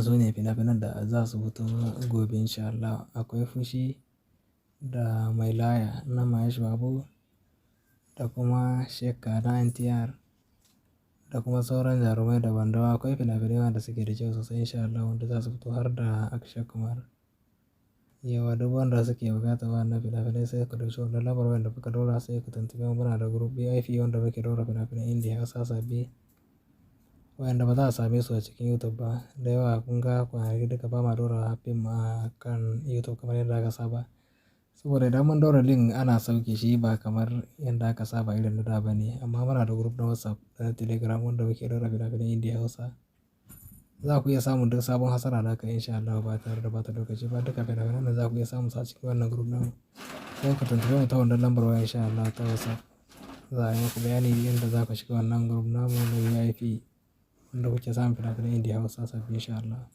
su ne fina-finan da za su fito gobe insha Allah. Akwai Fushi da Mai Laya na Mahesh Babu da kuma Shekka na NTR da kuma sauran jarumai daban-daban. Akwai fina-finai wanda suke da kyau sosai insha Allah wanda za su fito har da Akshay Kumar. Yawa duk wanda suke buƙatar wannan fina-finai sai ku dauki wannan lambar wanda kuka ɗora sai ku tuntube mu. Muna da group VIP wanda muke ɗora fina-finan Indiya Hausa sabbi wayanda ba za a same su a cikin YouTube ba. Da yawa kun ga kwanaki duka ba ma ɗora fim a kan YouTube kamar yadda aka saba. Saboda idan mun ɗora link ana sauke shi ba kamar yadda aka saba irin na da ba ne. Amma muna da group na WhatsApp da na Telegram wanda muke ɗora fina-finan Indiya Hausa. Za ku iya samun duk sabon hasara da aka yi insha Allah ba tare da ɓata lokaci ba. Duka fina-finan da za ku iya samun su a cikin wannan group namu. Sai ku tuntube mu ta wannan lambar waya insha Allah ta WhatsApp. Za a yi muku bayani yadda za ku shiga wannan group namu na VIP wanda kuke samun fina-finan Indiya Hausa sabbi insha Allah.